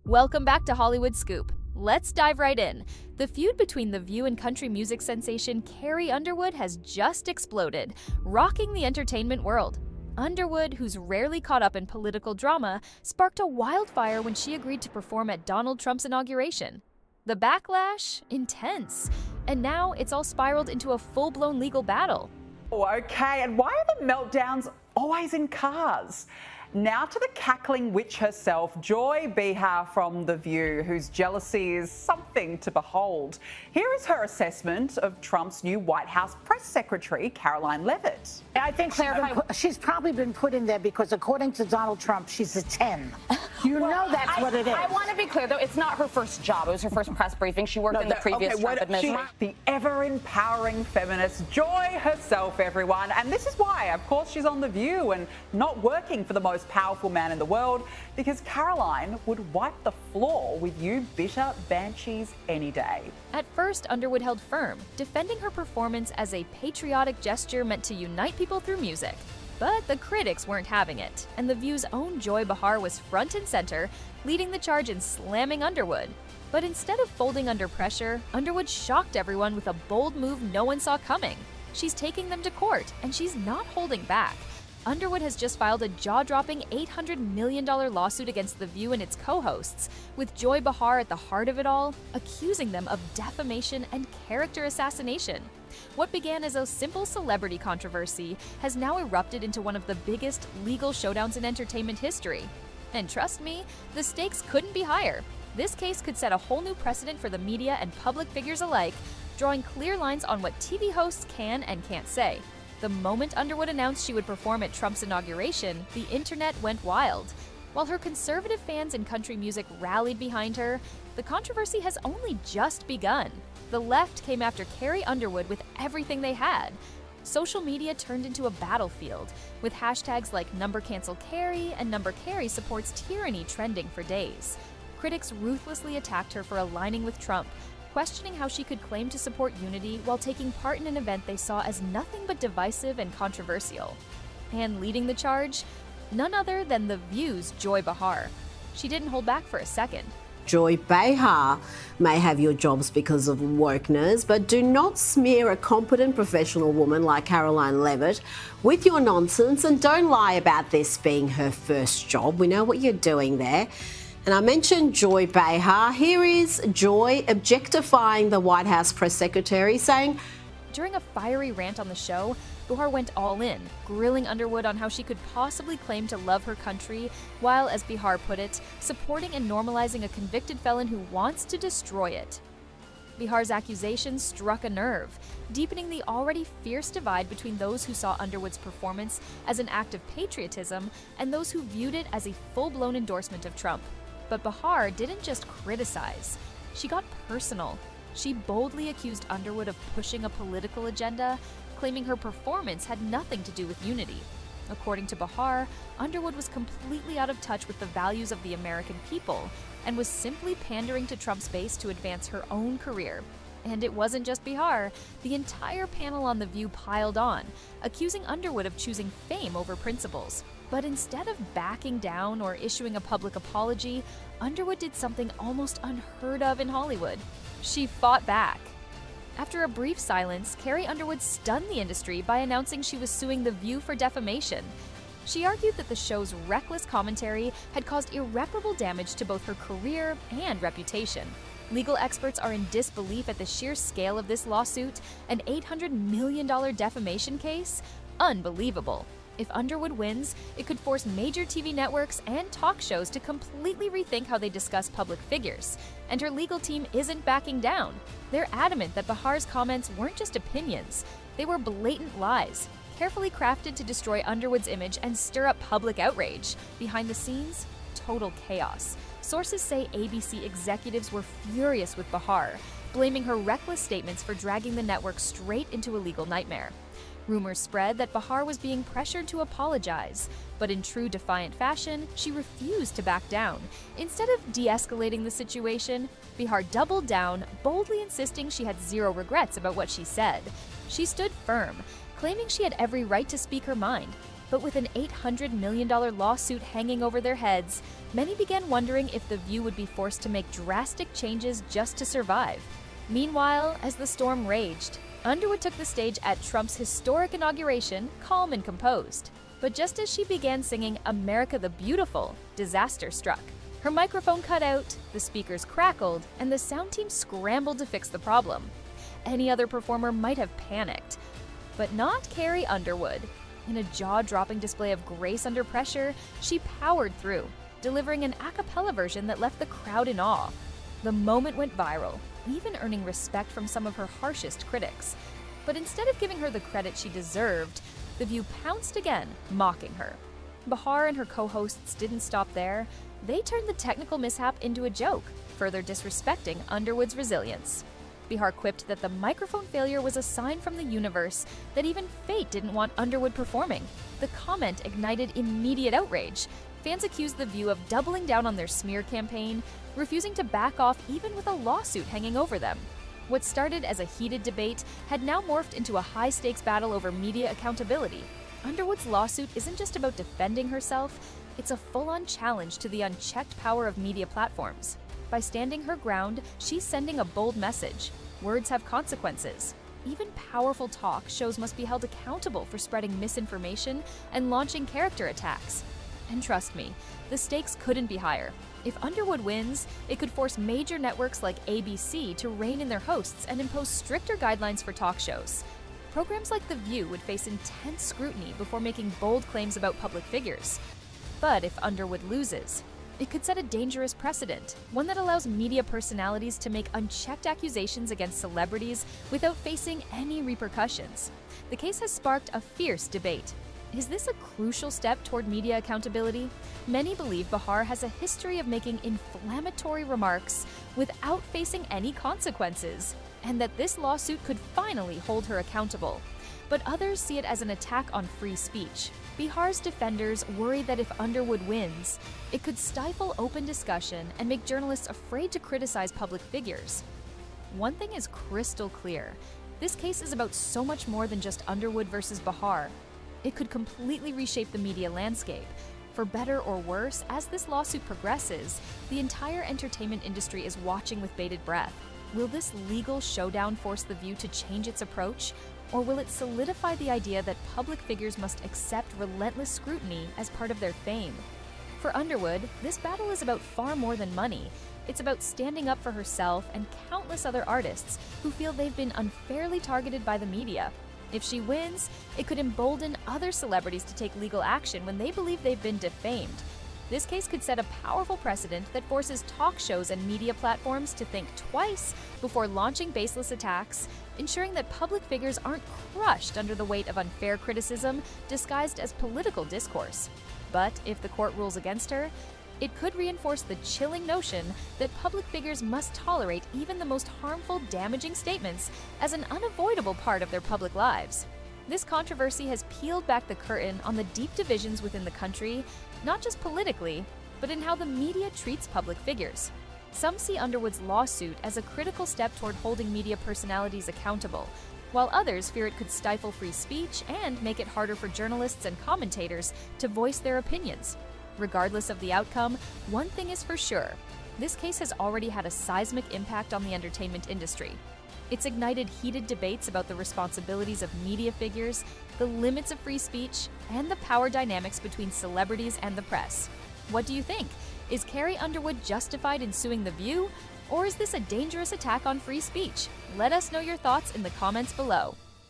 Welcome back to Hollywood Scoop. Let's dive right in. The feud between The View and country music sensation Carrie Underwood has just exploded, rocking the entertainment world. Underwood, who's rarely caught up in political drama, sparked a wildfire when she agreed to perform at Donald Trump's inauguration. The backlash? Intense. And now it's all spiraled into a full-blown legal battle. Oh, okay, and why are the meltdowns always in cars? Now to the cackling witch herself, Joy Behar from The View, whose jealousy is something to behold. Here is her assessment of Trump's new White House press secretary, Carrie Levitt. I think she's probably been put in there because, according to Donald Trump, she's a 10. You know that's what it is. I want to be clear, though, it's not her first job. It was her first press briefing. She worked in the previous Trump administration. The ever-empowering feminist, Joy herself, everyone. And this is why, of course, she's on The View and not working for the most powerful man in the world, because Caroline would wipe the floor with you bitter banshees any day. At first, Underwood held firm, defending her performance as a patriotic gesture meant to unite people through music. But the critics weren't having it, and The View's own Joy Behar was front and center, leading the charge in slamming Underwood. But instead of folding under pressure, Underwood shocked everyone with a bold move no one saw coming. She's taking them to court, and she's not holding back. Underwood has just filed a jaw-dropping $800 million lawsuit against The View and its co-hosts, with Joy Behar at the heart of it all, accusing them of defamation and character assassination. What began as a simple celebrity controversy has now erupted into one of the biggest legal showdowns in entertainment history. And trust me, the stakes couldn't be higher. This case could set a whole new precedent for the media and public figures alike, drawing clear lines on what TV hosts can and can't say. The moment Underwood announced she would perform at Trump's inauguration, the internet went wild. While her conservative fans in country music rallied behind her, the controversy has only just begun. The left came after Carrie Underwood with everything they had. Social media turned into a battlefield, with hashtags like #CancelCarrie and #Carrie supports tyranny trending for days. Critics ruthlessly attacked her for aligning with Trump, questioning how she could claim to support unity while taking part in an event they saw as nothing but divisive and controversial. And leading the charge? None other than The View's Joy Behar. She didn't hold back for a second. Joy Behar may have your jobs because of wokeness, but do not smear a competent professional woman like Caroline Levitt with your nonsense, and don't lie about this being her first job. We know what you're doing there. And I mentioned Joy Behar. Here is Joy objectifying the White House press secretary, saying, During a fiery rant on the show, Behar went all in, grilling Underwood on how she could possibly claim to love her country, while, as Behar put it, supporting and normalizing a convicted felon who wants to destroy it. Behar's accusations struck a nerve, deepening the already fierce divide between those who saw Underwood's performance as an act of patriotism and those who viewed it as a full-blown endorsement of Trump. But Behar didn't just criticize. She got personal. She boldly accused Underwood of pushing a political agenda, claiming her performance had nothing to do with unity. According to Behar, Underwood was completely out of touch with the values of the American people and was simply pandering to Trump's base to advance her own career. And it wasn't just Behar. The entire panel on The View piled on, accusing Underwood of choosing fame over principles. But instead of backing down or issuing a public apology, Underwood did something almost unheard of in Hollywood. She fought back. After a brief silence, Carrie Underwood stunned the industry by announcing she was suing The View for defamation. She argued that the show's reckless commentary had caused irreparable damage to both her career and reputation. Legal experts are in disbelief at the sheer scale of this lawsuit, an $800 million defamation case. Unbelievable. If Underwood wins, it could force major TV networks and talk shows to completely rethink how they discuss public figures. And her legal team isn't backing down. They're adamant that Behar's comments weren't just opinions. They were blatant lies, carefully crafted to destroy Underwood's image and stir up public outrage. Behind the scenes, total chaos. Sources say ABC executives were furious with Behar, blaming her reckless statements for dragging the network straight into a legal nightmare. Rumors spread that Behar was being pressured to apologize, but in true defiant fashion, she refused to back down. Instead of de-escalating the situation, Behar doubled down, boldly insisting she had zero regrets about what she said. She stood firm, claiming she had every right to speak her mind. But with an $800 million lawsuit hanging over their heads, many began wondering if The View would be forced to make drastic changes just to survive. Meanwhile, as the storm raged, Underwood took the stage at Trump's historic inauguration, calm and composed. But just as she began singing "America the Beautiful," disaster struck. Her microphone cut out, the speakers crackled, and the sound team scrambled to fix the problem. Any other performer might have panicked, but not Carrie Underwood. In a jaw-dropping display of grace under pressure, she powered through, delivering an a cappella version that left the crowd in awe. The moment went viral, even earning respect from some of her harshest critics. But instead of giving her the credit she deserved, The View pounced again, mocking her. Behar and her co-hosts didn't stop there. They turned the technical mishap into a joke, further disrespecting Underwood's resilience. Behar quipped that the microphone failure was a sign from the universe that even fate didn't want Underwood performing. The comment ignited immediate outrage. Fans accused The View of doubling down on their smear campaign, refusing to back off even with a lawsuit hanging over them. What started as a heated debate had now morphed into a high-stakes battle over media accountability. Underwood's lawsuit isn't just about defending herself, it's a full-on challenge to the unchecked power of media platforms. By standing her ground, she's sending a bold message. Words have consequences. Even powerful talk shows must be held accountable for spreading misinformation and launching character attacks. And trust me, the stakes couldn't be higher. If Underwood wins, it could force major networks like ABC to rein in their hosts and impose stricter guidelines for talk shows. Programs like The View would face intense scrutiny before making bold claims about public figures. But if Underwood loses, it could set a dangerous precedent, one that allows media personalities to make unchecked accusations against celebrities without facing any repercussions. The case has sparked a fierce debate. Is this a crucial step toward media accountability? Many believe Behar has a history of making inflammatory remarks without facing any consequences, and that this lawsuit could finally hold her accountable. But others see it as an attack on free speech. Behar's defenders worry that if Underwood wins, it could stifle open discussion and make journalists afraid to criticize public figures. One thing is crystal clear. This case is about so much more than just Underwood versus Behar. It could completely reshape the media landscape. For better or worse, as this lawsuit progresses, the entire entertainment industry is watching with bated breath. Will this legal showdown force The View to change its approach? Or will it solidify the idea that public figures must accept relentless scrutiny as part of their fame? For Underwood, this battle is about far more than money. It's about standing up for herself and countless other artists who feel they've been unfairly targeted by the media. If she wins, it could embolden other celebrities to take legal action when they believe they've been defamed. This case could set a powerful precedent that forces talk shows and media platforms to think twice before launching baseless attacks, ensuring that public figures aren't crushed under the weight of unfair criticism disguised as political discourse. But if the court rules against her, it could reinforce the chilling notion that public figures must tolerate even the most harmful, damaging statements as an unavoidable part of their public lives. This controversy has peeled back the curtain on the deep divisions within the country, not just politically, but in how the media treats public figures. Some see Underwood's lawsuit as a critical step toward holding media personalities accountable, while others fear it could stifle free speech and make it harder for journalists and commentators to voice their opinions. Regardless of the outcome, one thing is for sure: this case has already had a seismic impact on the entertainment industry. It's ignited heated debates about the responsibilities of media figures, the limits of free speech, and the power dynamics between celebrities and the press. What do you think? Is Carrie Underwood justified in suing The View? Or is this a dangerous attack on free speech? Let us know your thoughts in the comments below.